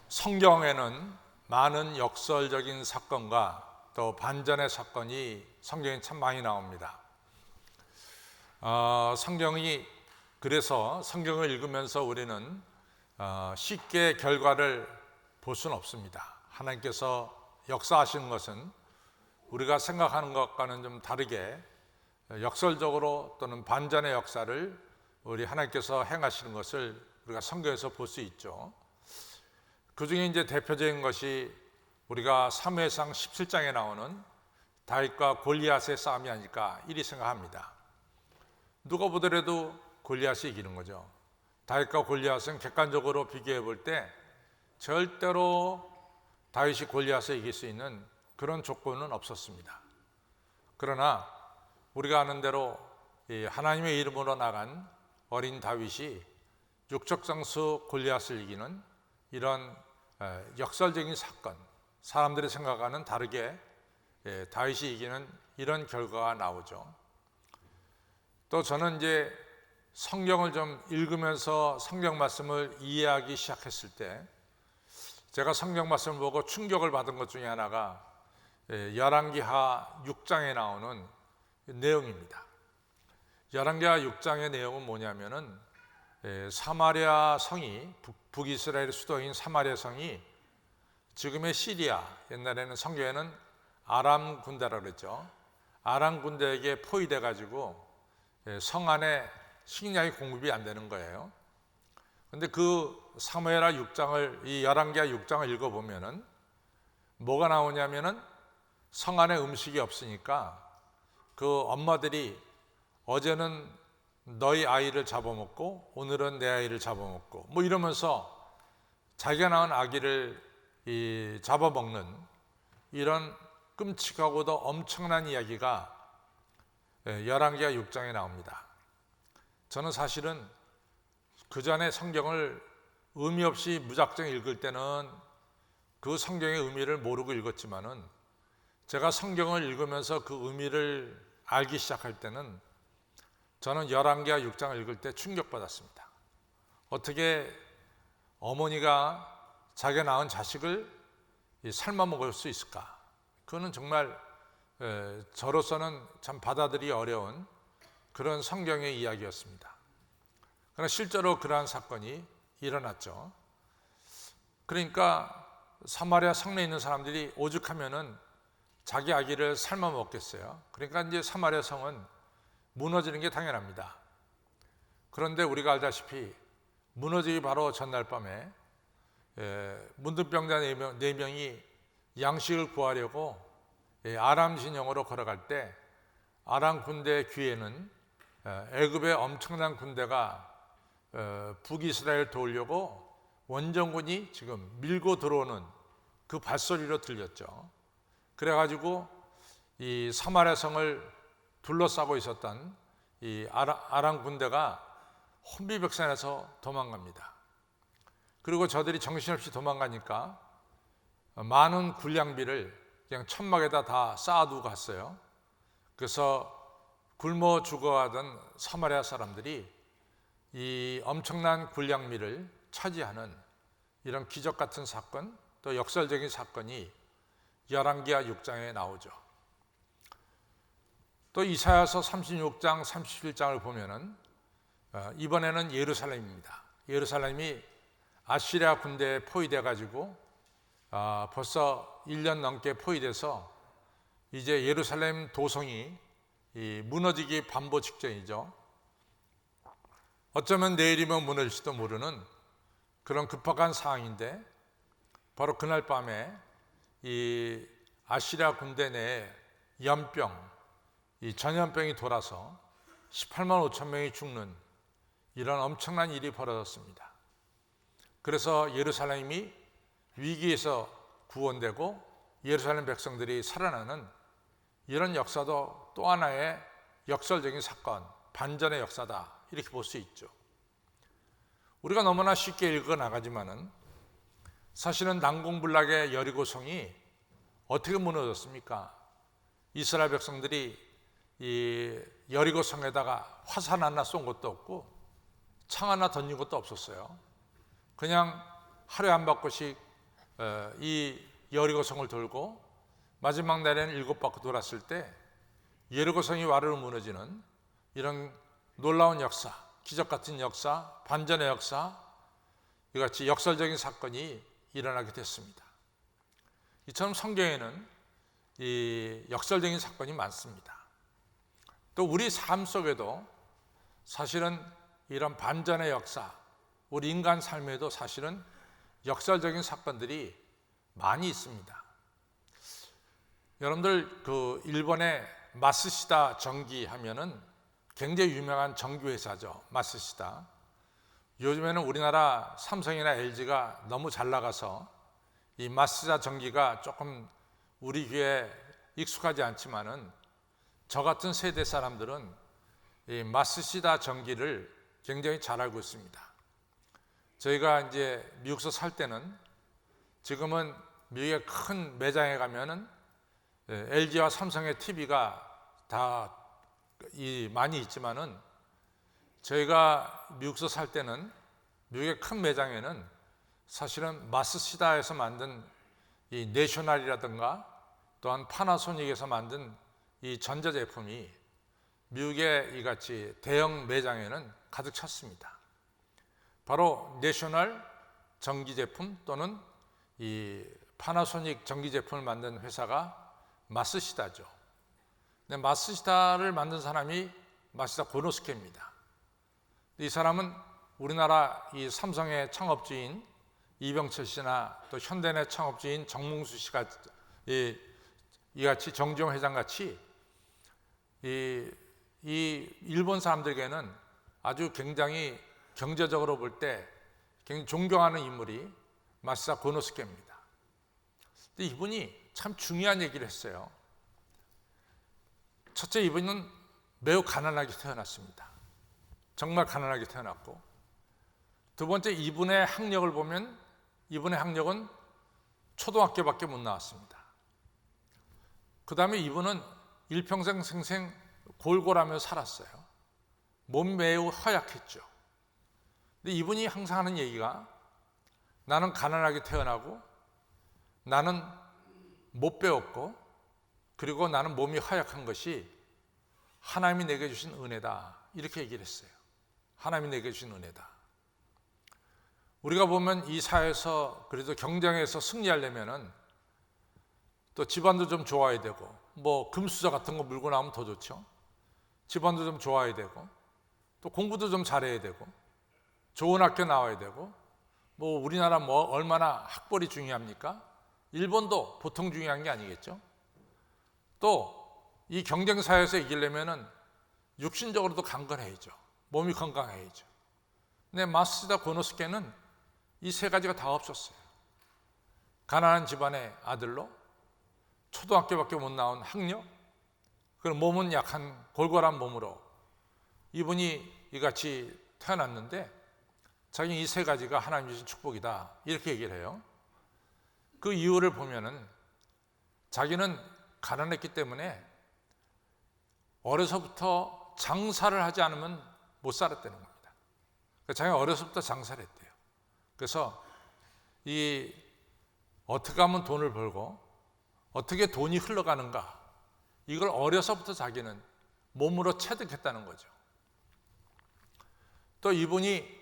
성경에는 많은 역설적인 사건과 또 반전의 사건이 성경에 참 많이 나옵니다. 그래서 성경을 읽으면서 우리는 쉽게 결과를 볼 수는 없습니다. 하나님께서 역사하시는 것은 우리가 생각하는 것과는 좀 다르게 역설적으로 또는 반전의 역사를 우리 하나님께서 행하시는 것을 우리가 성경에서 볼 수 있죠. 그 중에 이제 대표적인 것이 우리가 사무엘상 17장에 나오는 다윗과 골리앗의 싸움이 아닐까 이리 생각합니다. 누가 보더라도 골리앗이 이기는 거죠. 다윗과 골리앗은 객관적으로 비교해 볼 때 절대로 다윗이 골리앗을 이길 수 있는 그런 조건은 없었습니다. 그러나 우리가 아는 대로 하나님의 이름으로 나간 어린 다윗이 육적 장수 골리앗을 이기는 이런 역설적인 사건, 사람들이 생각하는 다르게 다윗이 이기는 이런 결과가 나오죠. 또 저는 이제 성경을 좀 읽으면서 성경 말씀을 이해하기 시작했을 때 제가 성경 말씀을 보고 충격을 받은 것 중에 하나가 열왕기하 6장에 나오는 내용입니다. 열왕기하 6장의 내용은 뭐냐면은 사마리아 성이 북이스라엘 수도인 사마리아 성이 지금의 시리아, 옛날에는 성경에는 아람 군대라고 그랬죠. 아람 군대에게 포위돼 가지고 성 안에 식량이 공급이 안 되는 거예요. 근데 그 사무엘하 6장을 이 열왕기하 6장을 읽어 보면은 뭐가 나오냐면은 성 안에 음식이 없으니까 그 엄마들이 어제는 너희 아이를 잡아먹고 오늘은 내 아이를 잡아먹고 뭐 이러면서 자기가 낳은 아기를 잡아먹는 이런 끔찍하고도 엄청난 이야기가 열왕기하 6장에 나옵니다. 저는 사실은 그 전에 성경을 의미 없이 무작정 읽을 때는 그 성경의 의미를 모르고 읽었지만은 제가 성경을 읽으면서 그 의미를 알기 시작할 때는 저는 열왕기하 6장을 읽을 때 충격받았습니다. 어떻게 어머니가 자기가 낳은 자식을 삶아 먹을 수 있을까? 그거는 정말 저로서는 참 받아들이기 어려운 그런 성경의 이야기였습니다. 그러나 실제로 그러한 사건이 일어났죠. 그러니까 사마리아 성내에 있는 사람들이 오죽하면은 자기 아기를 삶아 먹겠어요. 그러니까 이제 사마리아 성은 무너지는 게 당연합니다. 그런데 우리가 알다시피 무너지기 바로 전날 밤에 문둥병자 4명이 양식을 구하려고 아람 진영으로 걸어갈 때 아람 군대 귀에는 애굽의 엄청난 군대가 북이스라엘 도우려고 원정군이 지금 밀고 들어오는 그 발소리로 들렸죠. 그래가지고 이 사마리아 성을 둘러싸고 있었던 이 아람 군대가 혼비백산해서 도망갑니다. 그리고 저들이 정신없이 도망가니까 많은 군량비를 그냥 천막에다 다 쌓아두고 갔어요. 그래서 굶어 죽어가던 사마리아 사람들이 이 엄청난 군량미를 차지하는 이런 기적 같은 사건, 또 역설적인 사건이 열왕기하 6장에 나오죠. 또 이사야서 36장, 37장을 보면은 이번에는 예루살렘입니다. 예루살렘이 아시리아 군대에 포위돼 가지고 벌써 1년 넘게 포위돼서 이제 예루살렘 도성이 무너지기 반보 직전이죠. 어쩌면 내일이면 무너질지도 모르는 그런 급박한 상황인데 바로 그날 밤에 이 아시리아 군대 내에 연병, 이 전염병이 돌아서 18만 5천 명이 죽는 이런 엄청난 일이 벌어졌습니다. 그래서 예루살렘이 위기에서 구원되고 예루살렘 백성들이 살아나는 이런 역사도 또 하나의 역설적인 사건, 반전의 역사다 이렇게 볼 수 있죠. 우리가 너무나 쉽게 읽어 나가지만은 사실은 난공불락의 여리고성이 어떻게 무너졌습니까? 이스라엘 백성들이 이 여리고성에다가 화살 하나 쏜 것도 없고 창 하나 던진 것도 없었어요. 그냥 하루에 한 바퀴씩 이 여리고성을 돌고 마지막 날에는 7바퀴 돌았을 때 여리고성이 와르르 무너지는 이런 놀라운 역사, 기적 같은 역사, 반전의 역사, 이같이 역설적인 사건이 일어나게 됐습니다. 이처럼 성경에는 이 역설적인 사건이 많습니다. 또 우리 삶 속에도 사실은 이런 반전의 역사, 우리 인간 삶에도 사실은 역설적인 사건들이 많이 있습니다. 여러분들 그 일본의 마쓰시다 전기 하면은 굉장히 유명한 전기 회사죠. 마쓰시다. 요즘에는 우리나라 삼성이나 LG가 너무 잘 나가서 이 마쓰시다 전기가 조금 우리 귀에 익숙하지 않지만은 저 같은 세대 사람들은 이 마쓰시다 전기를 굉장히 잘 알고 있습니다. 저희가 이제 미국에서 살 때는 지금은 미국의 큰 매장에 가면은 LG와 삼성의 TV가 다 많이 있지만은 저희가 미국에서 살 때는 미국의 큰 매장에는 사실은 마쓰시다에서 만든 이 내셔널이라든가 또한 파나소닉에서 만든 이 전자제품이 미국의 이같이 대형 매장에는 가득 찼습니다. 바로 내셔널 전기제품 또는 이 파나소닉 전기제품을 만든 회사가 마쓰시다죠. 근데 마쓰시다를 만든 사람이 마쓰시다 고노스케입니다. 이 사람은 우리나라 이 삼성의 창업주인 이병철 씨나 또 현대의 창업주인 정몽수 씨가 이같이 정주영 회장 같이 이 일본 사람들에게는 아주 굉장히 경제적으로 볼 때 굉장히 존경하는 인물이 마쓰시다 고노스케입니다. 근데 이분이 참 중요한 얘기를 했어요. 첫째, 이분은 매우 가난하게 태어났습니다. 정말 가난하게 태어났고, 두 번째, 이분의 학력을 보면 이분의 학력은 초등학교밖에 못 나왔습니다. 그 다음에 이분은 일평생 생생 골골하며 살았어요. 몸이 매우 허약했죠. 근데 이분이 항상 하는 얘기가 나는 가난하게 태어나고 나는 못 배웠고 그리고 나는 몸이 허약한 것이 하나님이 내게 주신 은혜다, 이렇게 얘기를 했어요. 하나님이 내게 주신 은혜다. 우리가 보면 이 사회에서 그래도 경쟁에서 승리하려면은 또 집안도 좀 좋아야 되고 뭐 금수저 같은 거 물고 나오면 더 좋죠. 집안도 좀 좋아야 되고 또 공부도 좀 잘해야 되고 좋은 학교 나와야 되고 뭐 우리나라 뭐 얼마나 학벌이 중요합니까? 일본도 보통 중요한 게 아니겠죠. 또 이 경쟁 사회에서 이기려면은 육신적으로도 강건해야죠. 몸이 건강해야죠. 근데 마쓰시다 고노스케는 이 세 가지가 다 없었어요. 가난한 집안의 아들로 초등학교밖에 못 나온 학력, 그리고 몸은 약한 골골한 몸으로 이분이 이같이 태어났는데 자기는 이 세 가지가 하나님 주신 축복이다, 이렇게 얘기를 해요. 그 이유를 보면은 자기는 가난했기 때문에 어려서부터 장사를 하지 않으면 못 살았다는 겁니다. 자기가 어려서부터 장사를 했대요. 그래서 이 어떻게 하면 돈을 벌고 어떻게 돈이 흘러가는가, 이걸 어려서부터 자기는 몸으로 체득했다는 거죠. 또 이분이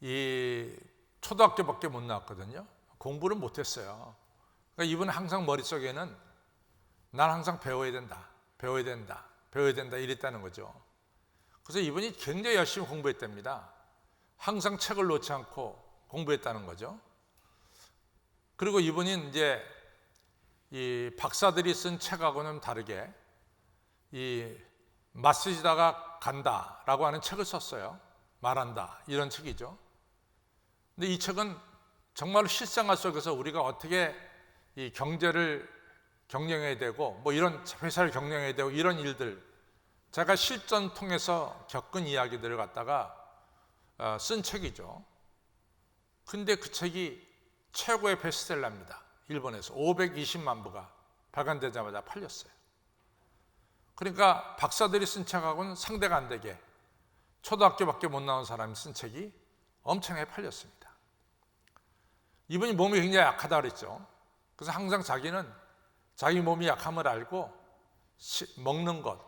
이 초등학교밖에 못 나왔거든요. 공부를 못했어요. 그러니까 이분은 항상 머릿속에는 난 항상 배워야 된다, 배워야 된다, 배워야 된다, 이랬다는 거죠. 그래서 이분이 굉장히 열심히 공부했답니다. 항상 책을 놓지 않고 공부했다는 거죠. 그리고 이분이 이제 이 박사들이 쓴 책하고는 다르게 이 마쓰시다가 간다라고 하는 책을 썼어요. 말한다, 이런 책이죠. 근데 이 책은 정말로 실생활 속에서 우리가 어떻게 이 경제를 경영해야 되고 뭐 이런 회사를 경영해야 되고 이런 일들, 제가 실전 통해서 겪은 이야기들을 갖다가 쓴 책이죠. 근데 그 책이 최고의 베스트셀러입니다. 일본에서 520만 부가 발간되자마자 팔렸어요. 그러니까 박사들이 쓴 책하고는 상대가 안 되게 초등학교밖에 못 나온 사람이 쓴 책이 엄청나게 팔렸습니다. 이분이 몸이 굉장히 약하다 그랬죠. 그래서 항상 자기는 자기 몸이 약함을 알고 먹는 것,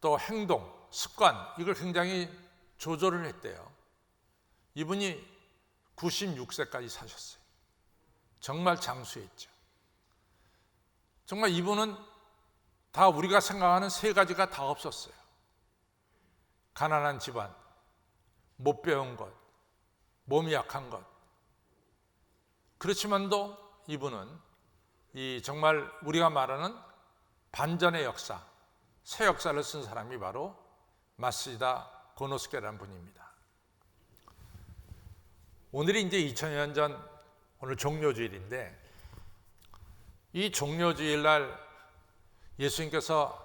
또 행동, 습관 이걸 굉장히 조절을 했대요. 이분이 96세까지 사셨어요. 정말 장수했죠. 정말 이분은 다 우리가 생각하는 세 가지가 다 없었어요. 가난한 집안, 못 배운 것, 몸이 약한 것. 그렇지만도 이분은 이 정말 우리가 말하는 반전의 역사, 새 역사를 쓴 사람이 바로 마쓰다 고노스케라는 분입니다. 오늘이 이제 2000년 전 오늘 종료주일인데, 이 종료주일 날 예수님께서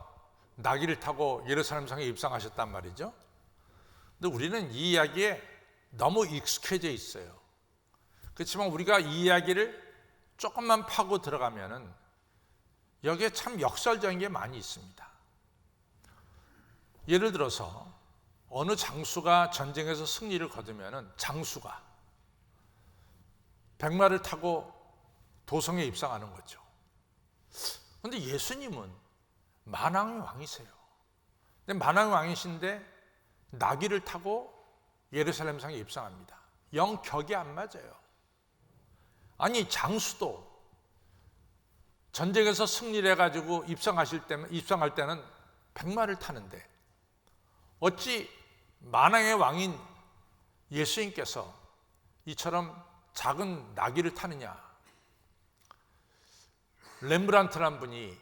나귀를 타고 예루살렘 성에 입성하셨단 말이죠. 근데 우리는 이 이야기에 너무 익숙해져 있어요. 그렇지만 우리가 이 이야기를 조금만 파고 들어가면은 여기에 참 역설적인 게 많이 있습니다. 예를 들어서 어느 장수가 전쟁에서 승리를 거두면은 장수가 백마를 타고 도성에 입성하는 거죠. 그런데 예수님은 만왕의 왕이세요. 근데 만왕의 왕이신데 나귀를 타고 예루살렘 성에 입성합니다. 영 격이 안 맞아요. 아니, 장수도 전쟁에서 승리를 해가지고 입성할 때는 백마를 타는데 어찌 만왕의 왕인 예수님께서 이처럼 작은 나귀를 타느냐. 렘브란트란 분이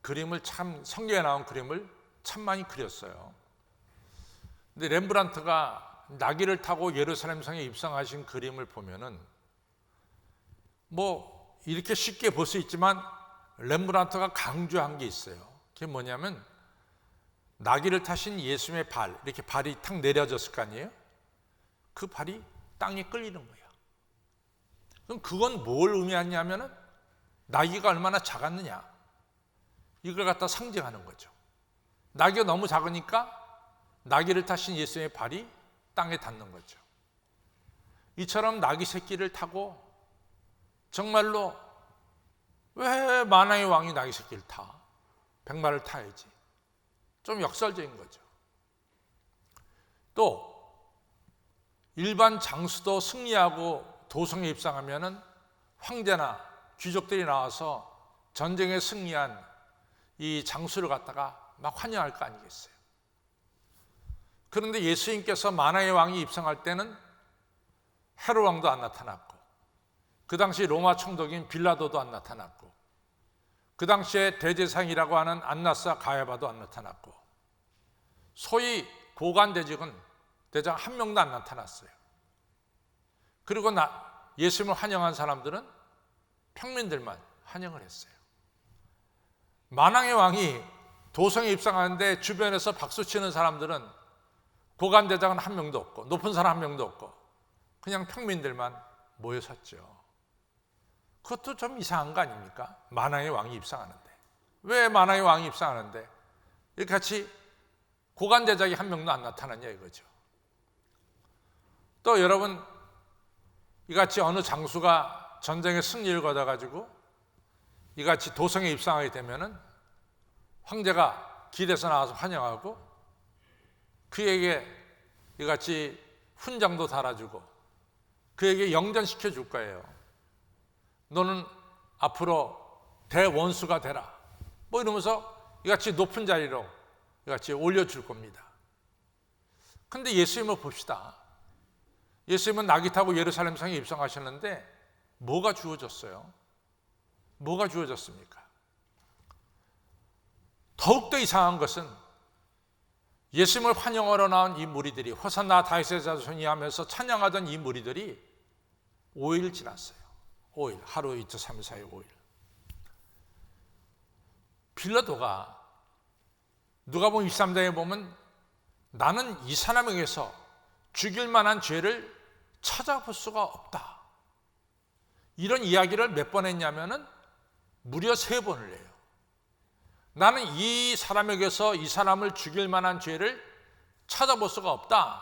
그림을 참, 성경에 나온 그림을 참 많이 그렸어요. 근데 렘브란트가 나귀를 타고 예루살렘 성에 입성하신 그림을 보면은 뭐 이렇게 쉽게 볼 수 있지만 렘브란트가 강조한 게 있어요. 그게 뭐냐면 나귀를 타신 예수님의 발, 이렇게 발이 탁 내려졌을 거 아니에요? 그 발이 땅에 끌리는 거예요. 그럼 그건 뭘 의미하냐면은 나귀가 얼마나 작았느냐, 이걸 갖다 상징하는 거죠. 나귀가 너무 작으니까 나귀를 타신 예수님의 발이 땅에 닿는 거죠. 이처럼 나귀 새끼를 타고 정말로 왜 만왕의 왕이 나귀 새끼를 타? 백마를 타야지. 좀 역설적인 거죠. 또 일반 장수도 승리하고 도성에 입성하면은 황제나 귀족들이 나와서 전쟁에 승리한 이 장수를 갖다가 막 환영할 거 아니겠어요. 그런데 예수님께서 만왕의 왕이 입성할 때는 헤롯 왕도 안 나타났고, 그 당시 로마 총독인 빌라도도 안 나타났고, 그 당시에 대제사장이라고 하는 안나스와 가야바도 안 나타났고, 소위 고관 대장 한 명도 안 나타났어요. 그리고 예수님을 환영한 사람들은 평민들만 환영을 했어요. 만왕의 왕이 도성에 입성하는데 주변에서 박수치는 사람들은 고관 대장은 한 명도 없고, 높은 사람 한 명도 없고, 그냥 평민들만 모여 섰죠. 그것도 좀 이상한 거 아닙니까? 만왕의 왕이 입성하는데. 왜 만왕의 왕이 입성하는데 이렇게 같이 고관 대장이 한 명도 안 나타났냐 이거죠. 또 여러분, 이같이 어느 장수가 전쟁에 승리를 거둬가지고 이같이 도성에 입성하게 되면은 황제가 길에서 나와서 환영하고 그에게 이같이 훈장도 달아주고 그에게 영전시켜 줄 거예요. 너는 앞으로 대원수가 되라. 뭐 이러면서 이같이 높은 자리로 이같이 올려줄 겁니다. 근데 예수님을 봅시다. 예수님은 나귀 타고 예루살렘 성에 입성하셨는데 뭐가 주어졌어요? 뭐가 주어졌습니까? 더욱더 이상한 것은 예수님을 환영하러 나온 이 무리들이, 호산나 다윗의 자손이 하면서 찬양하던 이 무리들이 5일 지났어요. 5일, 하루 이틀 3일 4일 5일. 빌라도가 누가복음 23장에 보면 나는 이 사람에게서 죽일 만한 죄를 찾아볼 수가 없다, 이런 이야기를 몇 번 했냐면은 무려 3번을 해요. 나는 이 사람에게서 이 사람을 죽일 만한 죄를 찾아볼 수가 없다.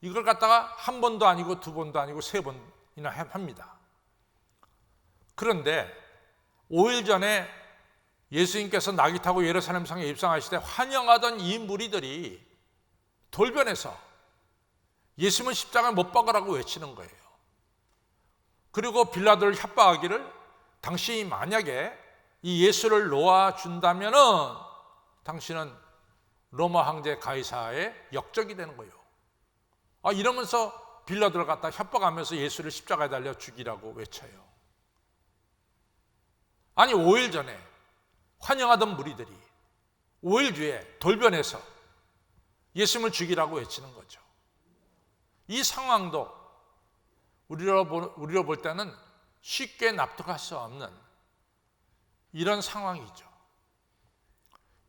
이걸 갖다가 한 번도 아니고 두 번도 아니고 3번이나 합니다. 그런데 5일 전에 예수님께서 낙이 타고 예루살렘 성에 입성하실 때 환영하던 이 무리들이 돌변해서 예수님은 십자가에 못 박으라고 외치는 거예요. 그리고 빌라도를 협박하기를 당신이 만약에 이 예수를 놓아준다면은 당신은 로마 황제 가이사의 역적이 되는 거예요. 이러면서 빌라도를 갖다 협박하면서 예수를 십자가에 달려 죽이라고 외쳐요. 아니 5일 전에 환영하던 무리들이 5일 뒤에 돌변해서 예수님을 죽이라고 외치는 거죠. 이 상황도 우리로 볼 때는 쉽게 납득할 수 없는 이런 상황이죠.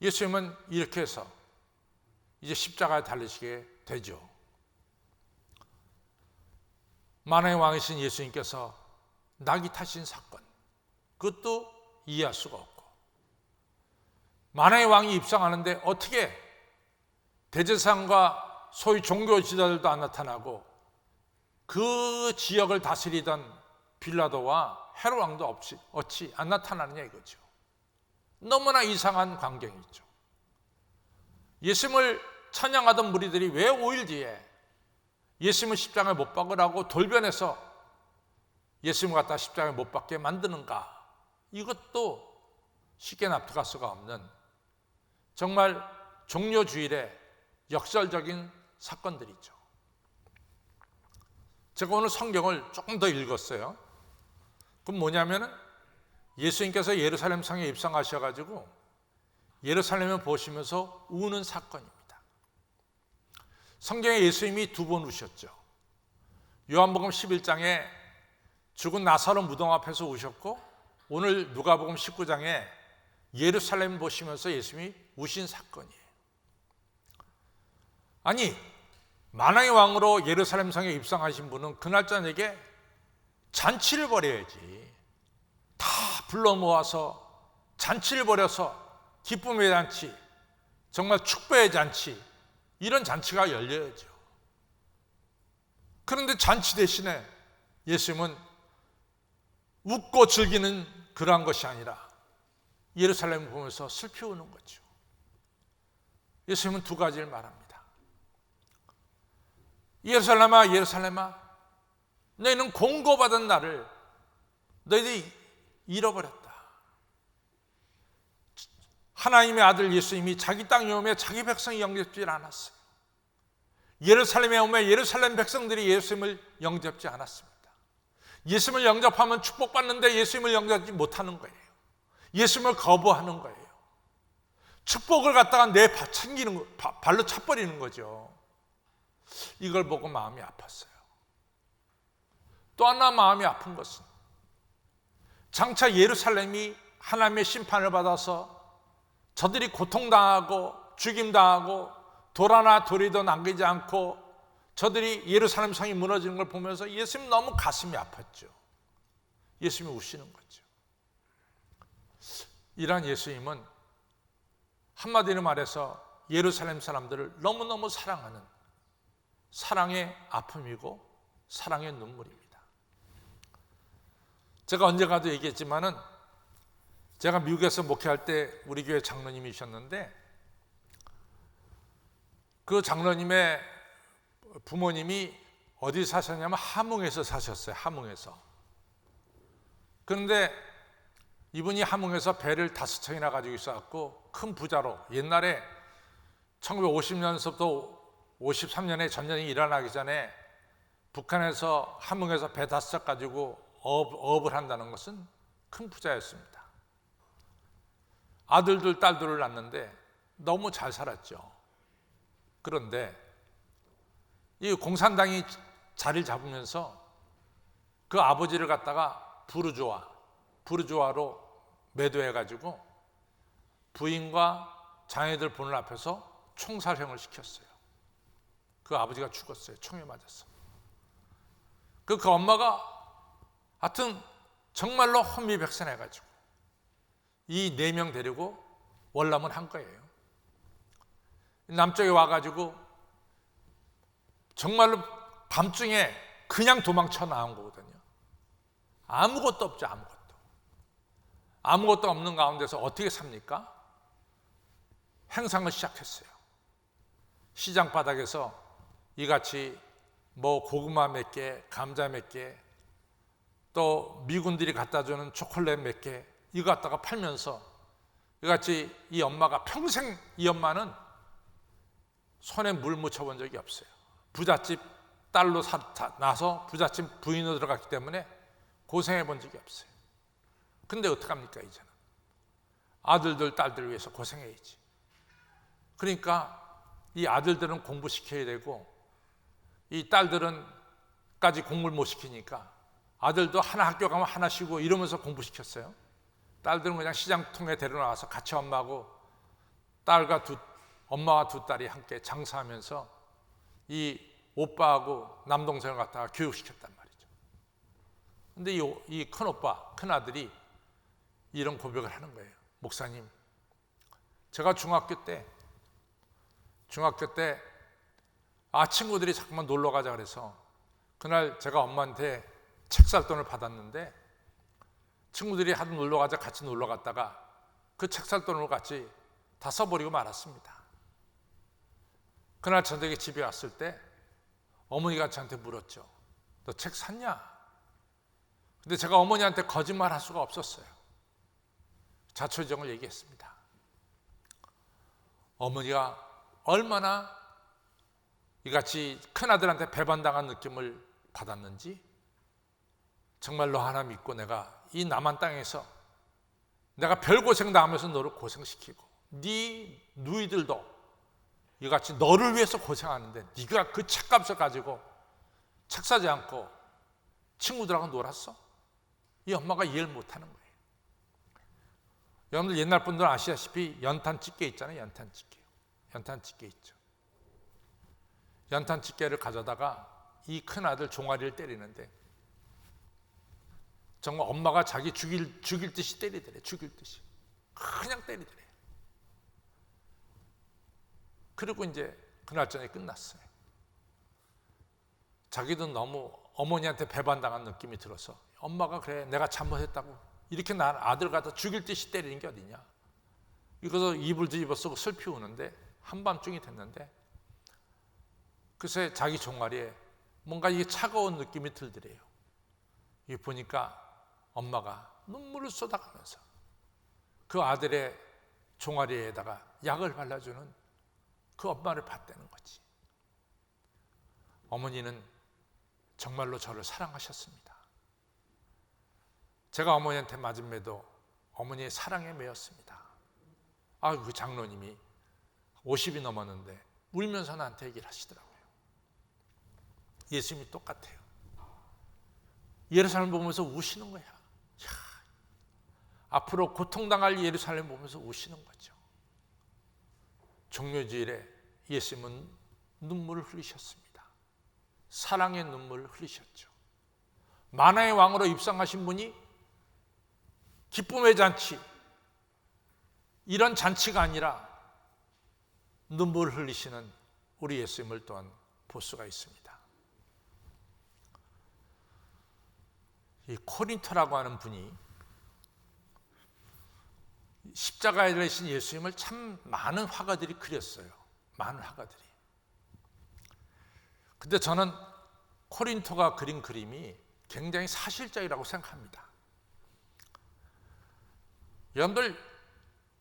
예수님은 이렇게 해서 이제 십자가에 달리시게 되죠. 만왕의 왕이신 예수님께서 낙이 타신 사건, 그것도 이해할 수가 없고, 만왕의 왕이 입성하는데 어떻게 대제사장과 소위 종교 지도자들도 안 나타나고 그 지역을 다스리던 빌라도와 헤롯 왕도 어찌 안 나타나느냐 이거죠. 너무나 이상한 광경이죠. 예수님을 찬양하던 무리들이 왜 5일 뒤에 예수님을 십자가에 못 박으라고 돌변해서 예수님을 갖다 십자가에 못 박게 만드는가? 이것도 쉽게 납득할 수가 없는 정말 종료주일의 역설적인 사건들이죠. 제가 오늘 성경을 조금 더 읽었어요. 그럼 뭐냐면은 예수님께서 예루살렘 성에 입성하셔가지고 예루살렘을 보시면서 우는 사건입니다. 성경에 예수님이 2번 우셨죠. 요한복음 11장에 죽은 나사로 무덤 앞에서 우셨고, 오늘 누가복음 19장에 예루살렘 보시면서 예수님이 우신 사건이에요. 아니, 만왕의 왕으로 예루살렘 성에 입성하신 분은 그날 저녁에 잔치를 벌여야지. 다 불러 모아서 잔치를 벌여서 기쁨의 잔치, 정말 축배의 잔치, 이런 잔치가 열려야죠. 그런데 잔치 대신에 예수님은 웃고 즐기는 그러한 것이 아니라 예루살렘을 보면서 슬피 우는 거죠. 예수님은 2가지를 말합니다. 예루살렘아, 예루살렘아, 너희는 공고받은 나를 너희들이 잃어버렸다. 하나님의 아들 예수님이 자기 땅에 오며 자기 백성이 영접지 않았어요. 예루살렘에 오며 예루살렘 백성들이 예수님을 영접지 않았습니다. 예수님을 영접하면 축복받는데 예수님을 영접하지 못하는 거예요. 예수님을 거부하는 거예요. 축복을 갖다가 내 발로 차버리는 거죠. 이걸 보고 마음이 아팠어요. 또 하나 마음이 아픈 것은 장차 예루살렘이 하나님의 심판을 받아서 저들이 고통당하고 죽임당하고 돌아나 돌이도 남기지 않고 저들이 예루살렘 성이 무너지는 걸 보면서 예수님 너무 가슴이 아팠죠. 예수님이 우시는 거죠. 이런 예수님은 한마디로 말해서 예루살렘 사람들을 너무너무 사랑하는 사랑의 아픔이고 사랑의 눈물입니다. 제가 언젠가도 얘기했지만은 제가 미국에서 목회할 때 우리 교회 장로님이셨는데 그 장로님의 부모님이 어디 사셨냐면 함흥에서 사셨어요. 함흥에서. 그런데 이분이 함흥에서 배를 5척이나 가지고 있어갖고 큰 부자로, 옛날에 1950년서부터 53년에 전쟁이 일어나기 전에 북한에서 함흥에서 배 5척 가지고 어업을 한다는 것은 큰 부자였습니다. 아들들 딸들을 낳는데 너무 잘 살았죠. 그런데 이 공산당이 자리를 잡으면서 그 아버지를 갖다가 부르주아로 매도해가지고 부인과 자녀들 보는 앞에서 총살형을 시켰어요. 그 아버지가 죽었어요. 총에 맞았어. 그 엄마가 하여튼 정말로 혼미백산해가지고 이 4명 데리고 월남을 한 거예요. 남쪽에 와가지고 정말로 밤중에 그냥 도망쳐 나온 거거든요. 아무것도 없죠. 아무것도. 아무것도 없는 가운데서 어떻게 삽니까? 행상을 시작했어요. 시장 바닥에서 이같이 뭐 고구마 몇 개, 감자 몇 개, 또 미군들이 갖다 주는 초콜릿 몇 개, 이거 갖다가 팔면서 이같이 이 엄마가 평생, 이 엄마는 손에 물 묻혀본 적이 없어요. 부잣집 딸로 나서 부잣집 부인으로 들어갔기 때문에 고생해 본 적이 없어요. 근데 어떡합니까? 이제는 아들들 딸들 위해서 고생해야지. 그러니까 이 아들들은 공부시켜야 되고 이 딸들은까지 공부를 못 시키니까 아들도 하나 학교 가면 하나 쉬고 이러면서 공부시켰어요. 딸들은 그냥 시장통에 데려나와서 같이 엄마와 두 딸이 함께 장사하면서 이 오빠하고 남동생을 갖다가 교육시켰단 말이죠. 근데 이 큰오빠, 큰아들이 이런 고백을 하는 거예요. 목사님, 제가 중학교 때 친구들이 자꾸만 놀러 가자 그래서 그날 제가 엄마한테 책 살 돈을 받았는데 친구들이 하도 놀러 가자 같이 놀러 갔다가 그 책 살 돈을 같이 다 써버리고 말았습니다. 그날 저녁에 집에 왔을 때 어머니가 저한테 물었죠. 너 책 샀냐? 근데 제가 어머니한테 거짓말 할 수가 없었어요. 자초지종을 얘기했습니다. 어머니가 얼마나 이같이 큰아들한테 배반당한 느낌을 받았는지 정말 너 하나 믿고 내가 이 남한 땅에서 내가 별 고생 당하면서 너를 고생시키고 네 누이들도 이같이 너를 위해서 고생하는데 네가 그 책값을 가지고 책 사지 않고 친구들하고 놀았어? 이 엄마가 이해를 못하는 거예요. 여러분들 옛날 분들은 아시다시피 연탄집게 있잖아요. 연탄집게 있죠. 연탄집게를 가져다가 이 큰아들 종아리를 때리는데 정말 엄마가 자기 죽일 듯이 때리더래. 죽일 듯이 그냥 때리더래. 그리고 이제 그날 저녁에 끝났어요. 자기도 너무 어머니한테 배반당한 느낌이 들어서 엄마가 그래 내가 잘못했다고 이렇게 난 아들 갖다 죽일 듯이 때리는 게 어디냐. 이거서 이불 뒤집어 쓰고 슬피 우는데 한밤중이 됐는데 글쎄 자기 종아리에 뭔가 이게 차가운 느낌이 들더래요. 이 보니까 엄마가 눈물을 쏟아가면서 그 아들의 종아리에다가 약을 발라주는 그 엄마를 봤다는 거지. 어머니는 정말로 저를 사랑하셨습니다. 제가 어머니한테 맞은 매도 어머니의 사랑에 매였습니다. 그 장로님이 50이 넘었는데 울면서 나한테 얘기를 하시더라고요. 예수님이 똑같아요. 예루살렘 보면서 우시는 거야. 앞으로 고통당할 예루살렘 보면서 우시는 거죠. 종료주일에 예수님은 눈물을 흘리셨습니다. 사랑의 눈물을 흘리셨죠. 만화의 왕으로 입성하신 분이 기쁨의 잔치, 이런 잔치가 아니라 눈물을 흘리시는 우리 예수님을 또한 볼 수가 있습니다. 이 코린토라고 하는 분이 십자가에 달리신 예수님을 참 많은 화가들이 그렸어요. 많은 화가들이. 근데 저는 코린토가 그린 그림이 굉장히 사실적이라고 생각합니다. 여러분들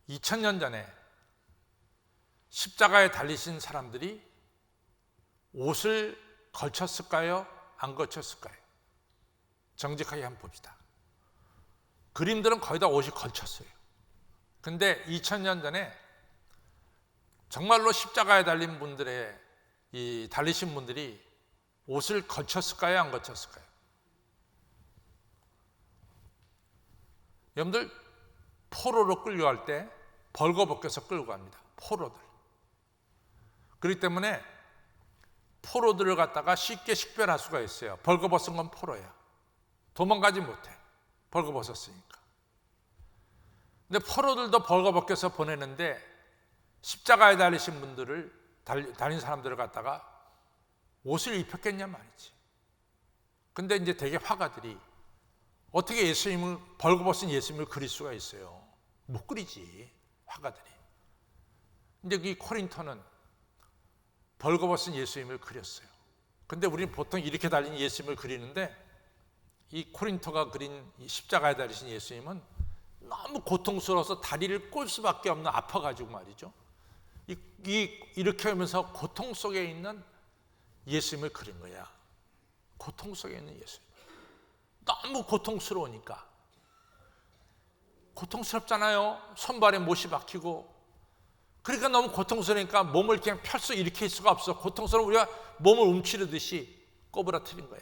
2000년 전에 십자가에 달리신 사람들이 옷을 걸쳤을까요? 안 걸쳤을까요? 정직하게 한번 봅시다. 그림들은 거의 다 옷이 걸쳤어요. 근데 2000년 전에 정말로 십자가에 달린 분들의 달리신 분들이 옷을 걸쳤을까요? 안 걸쳤을까요? 여러분들 포로로 끌려갈 때 벌거벗겨서 끌고 갑니다. 포로들. 그렇기 때문에 포로들을 갖다가 쉽게 식별할 수가 있어요. 벌거벗은 건 포로야. 도망가지 못해. 벌거벗었으니까. 근데 포로들도 벌거벗겨서 보내는데 십자가에 달리신 분들을 달린 사람들을 갖다가 옷을 입혔겠냐 말이지. 근데 이제 대개 화가들이 어떻게 예수님을, 벌거벗은 예수님을 그릴 수가 있어요? 못 그리지, 화가들이. 근데 이 코린토는 벌거벗은 예수님을 그렸어요. 근데 우리는 보통 이렇게 달린 예수님을 그리는데, 이 코린토가 그린 이 십자가에 달리신 예수님은 너무 고통스러워서 다리를 꼴 수밖에 없는, 아파가지고 말이죠. 이렇게 하면서 고통 속에 있는 예수님을 그린 거야. 고통 속에 있는 예수님. 너무 고통스러우니까. 고통스럽잖아요. 손발에 못이 박히고. 그러니까 너무 고통스러우니까 몸을 그냥 펼쳐 일으킬 수가 없어. 고통스러운 우리가 몸을 움츠르듯이 꼬부라뜨린 거야.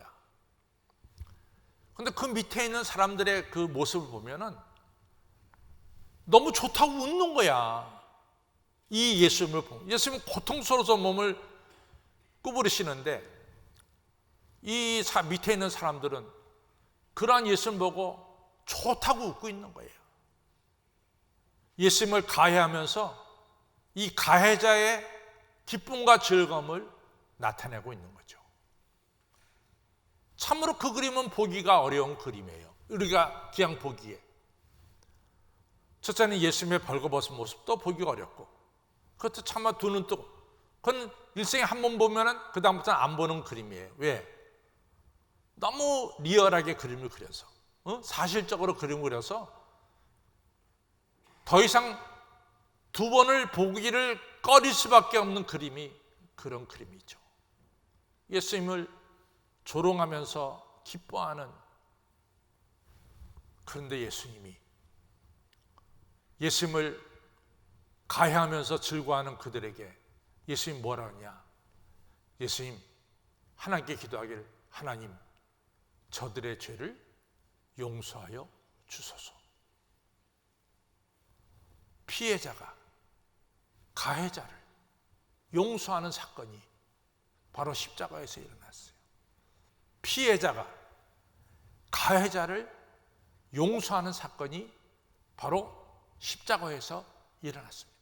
근데 그 밑에 있는 사람들의 그 모습을 보면은 너무 좋다고 웃는 거야. 이 예수님을 보면. 예수님은 고통스러워서 몸을 구부리시는데, 이 밑에 있는 사람들은 그러한 예수님 보고 좋다고 웃고 있는 거예요. 예수님을 가해하면서 이 가해자의 기쁨과 즐거움을 나타내고 있는 거죠. 참으로 그 그림은 보기가 어려운 그림이에요. 우리가 그냥 보기에. 첫째는 예수님의 벌거벗은 모습도 보기가 어렵고, 그것도 차마 두 눈 뜨고, 그건 일생에 한 번 보면은 그 다음부터는 안 보는 그림이에요. 왜? 너무 리얼하게 그림을 그려서, 사실적으로 그림을 그려서 더 이상 두 번을 보기를 꺼릴 수밖에 없는 그림이 그런 그림이죠. 예수님을 조롱하면서 기뻐하는, 그런데 예수님을 가해하면서 즐거워하는 그들에게 예수님 뭐라 하냐? 예수님 하나님께 기도하길, 하나님 저들의 죄를 용서하여 주소서. 피해자가 가해자를 용서하는 사건이 바로 십자가에서 일어났어요. 피해자가 가해자를 용서하는 사건이 바로 십자가에서 일어났습니다.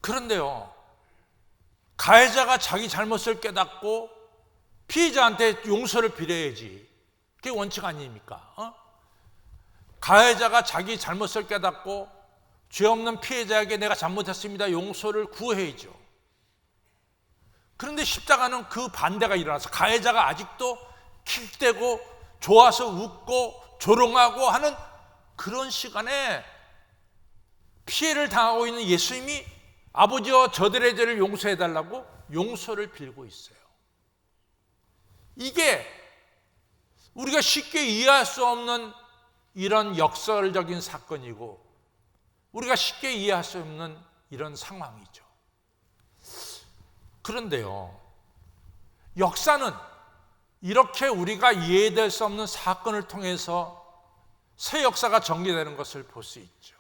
그런데요, 가해자가 자기 잘못을 깨닫고 피해자한테 용서를 빌어야지. 그게 원칙 아닙니까? 가해자가 자기 잘못을 깨닫고 죄 없는 피해자에게 내가 잘못했습니다, 용서를 구해야죠. 그런데 십자가는 그 반대가 일어나서 가해자가 아직도 킥대고 좋아서 웃고 조롱하고 하는 그런 시간에 피해를 당하고 있는 예수님이 아버지여 저들의 죄를 용서해달라고 용서를 빌고 있어요. 이게 우리가 쉽게 이해할 수 없는 이런 역설적인 사건이고, 우리가 쉽게 이해할 수 없는 이런 상황이죠. 그런데요, 역사는 이렇게 우리가 이해될 수 없는 사건을 통해서 새 역사가 전개되는 것을 볼 수 있죠.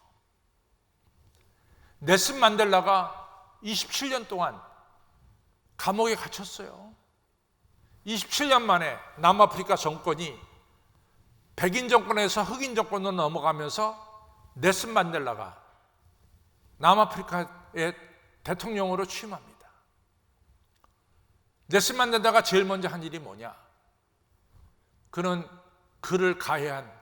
넬슨 만델라가 27년 동안 감옥에 갇혔어요. 27년 만에 남아프리카 정권이 백인 정권에서 흑인 정권으로 넘어가면서 넬슨 만델라가 남아프리카의 대통령으로 취임합니다. 넬슨 만델라가 제일 먼저 한 일이 뭐냐? 그는 그를 가해한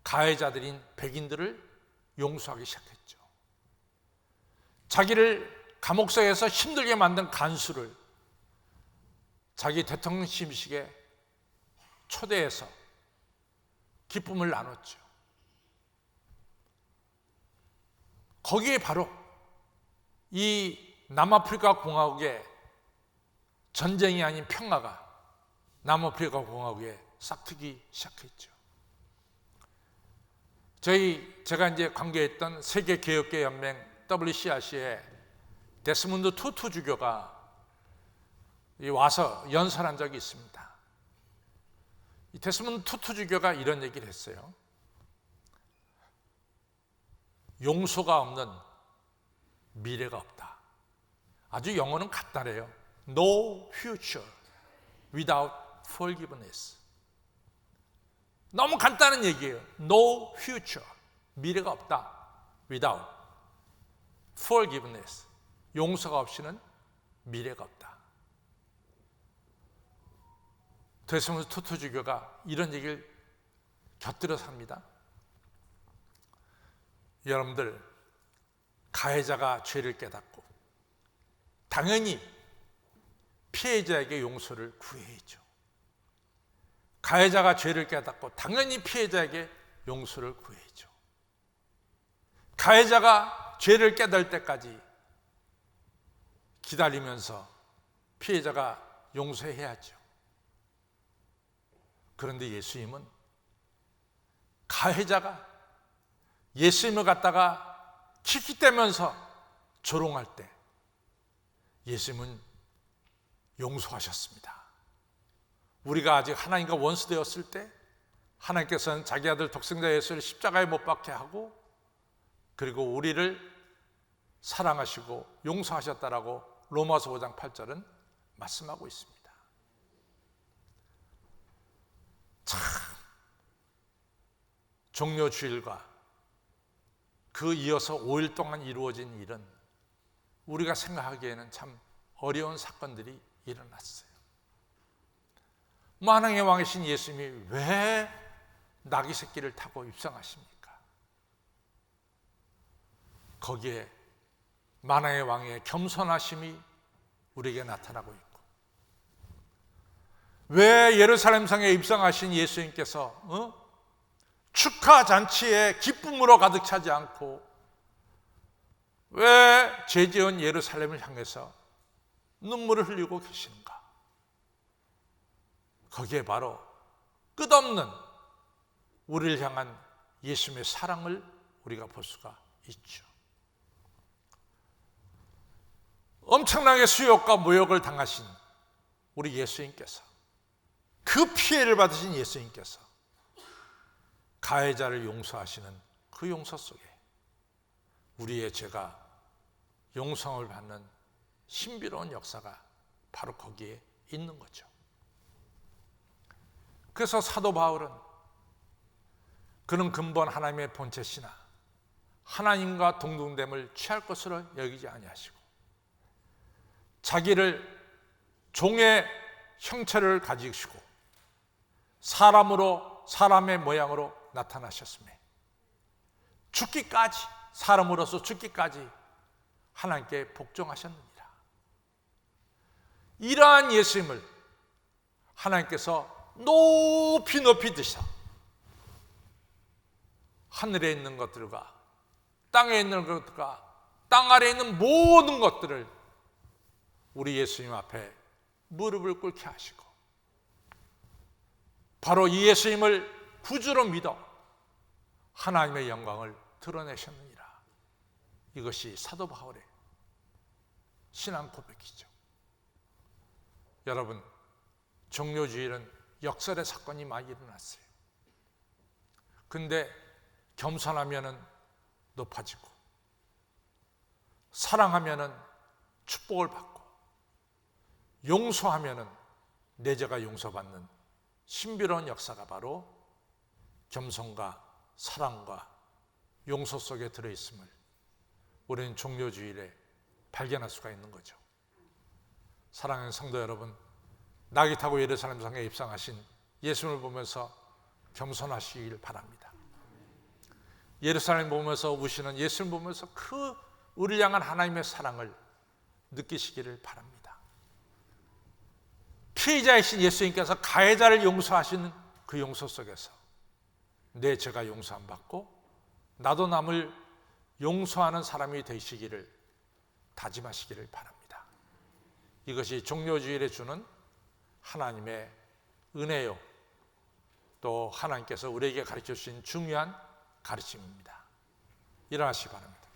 가해자들인 백인들을 용서하기 시작했죠. 자기를 감옥서에서 힘들게 만든 간수를 자기 대통령 취임식에 초대해서 기쁨을 나눴죠. 거기에 바로 이 남아프리카 공화국의 전쟁이 아닌 평화가 남아프리카 공화국에 싹트기 시작했죠. 제가 이제 관계했던 세계 개혁계 연맹 WCRC의 데스몬드 투투 주교가 와서 연설한 적이 있습니다. 이 데스몬드 투투 주교가 이런 얘기를 했어요. 용서가 없는 미래가 없다. 아주 영어는 간단해요. No future without forgiveness. 너무 간단한 얘기예요. No future, 미래가 없다. Without forgiveness, 용서가 없이는 미래가 없다. 데스몬드 투투주교가 이런 얘기를 곁들여서 합니다. 여러분들, 가해자가 죄를 깨닫고 당연히 피해자에게 용서를 구해야죠. 가해자가 죄를 깨닫고 당연히 피해자에게 용서를 구해야죠. 가해자가 죄를 깨달을 때까지 기다리면서 피해자가 용서해야죠. 그런데 예수님은 가해자가 예수님을 갖다가 킥킥대면서 조롱할 때 예수님은 용서하셨습니다. 우리가 아직 하나님과 원수되었을 때 하나님께서는 자기 아들 독생자 예수를 십자가에 못 박게 하고 그리고 우리를 사랑하시고 용서하셨다라고 로마서 5장 8절은 말씀하고 있습니다. 참 종료주일과 그 이어서 5일 동안 이루어진 일은 우리가 생각하기에는 참 어려운 사건들이 일어났어요. 만왕의 왕이신 예수님이 왜 나귀 새끼를 타고 입성하십니까? 거기에 만왕의 왕의 겸손하심이 우리에게 나타나고 있고, 왜 예루살렘 성에 입성하신 예수님께서 축하 잔치에 기쁨으로 가득 차지 않고 왜 죄 지은 예루살렘을 향해서 눈물을 흘리고 계시는가? 거기에 바로 끝없는 우리를 향한 예수님의 사랑을 우리가 볼 수가 있죠. 엄청나게 수욕과 모욕을 당하신 우리 예수님께서, 그 피해를 받으신 예수님께서 가해자를 용서하시는 그 용서 속에 우리의 죄가 용서를 받는 신비로운 역사가 바로 거기에 있는 거죠. 그래서 사도 바울은 그는 근본 하나님의 본체시나 하나님과 동등됨을 취할 것으로 여기지 아니하시고 자기를 종의 형체를 가지시고 사람의 모양으로 나타나셨으며 죽기까지, 사람으로서 죽기까지 하나님께 복종하셨느니라. 이러한 예수님을 하나님께서 높이 높이 드셔 하늘에 있는 것들과 땅에 있는 것들과 땅 아래에 있는 모든 것들을 우리 예수님 앞에 무릎을 꿇게 하시고 바로 이 예수님을 구주로 믿어 하나님의 영광을 드러내셨느니라. 이것이 사도 바울의 신앙 고백이죠. 여러분, 종료주일은 역설의 사건이 많이 일어났어요. 근데 겸손하면은 높아지고 사랑하면은 축복을 받고 용서하면은 내 죄가 용서받는 신비로운 역사가 바로 겸손과 사랑과 용서 속에 들어있음을 우리는 종료주일에 발견할 수가 있는 거죠. 사랑하는 성도 여러분, 나귀 타고 예루살렘 성에 입성하신 예수님을 보면서 겸손하시길 바랍니다. 예루살렘 보면서 우시는 예수님 보면서 그 우리를 향한 하나님의 사랑을 느끼시기를 바랍니다. 피해자이신 예수님께서 가해자를 용서하시는 그 용서 속에서 내 죄가 용서 안 받고 나도 남을 용서하는 사람이 되시기를 다짐하시기를 바랍니다. 이것이 종료주일에 주는 하나님의 은혜요, 또 하나님께서 우리에게 가르쳐 주신 중요한 가르침입니다. 일어나시기 바랍니다.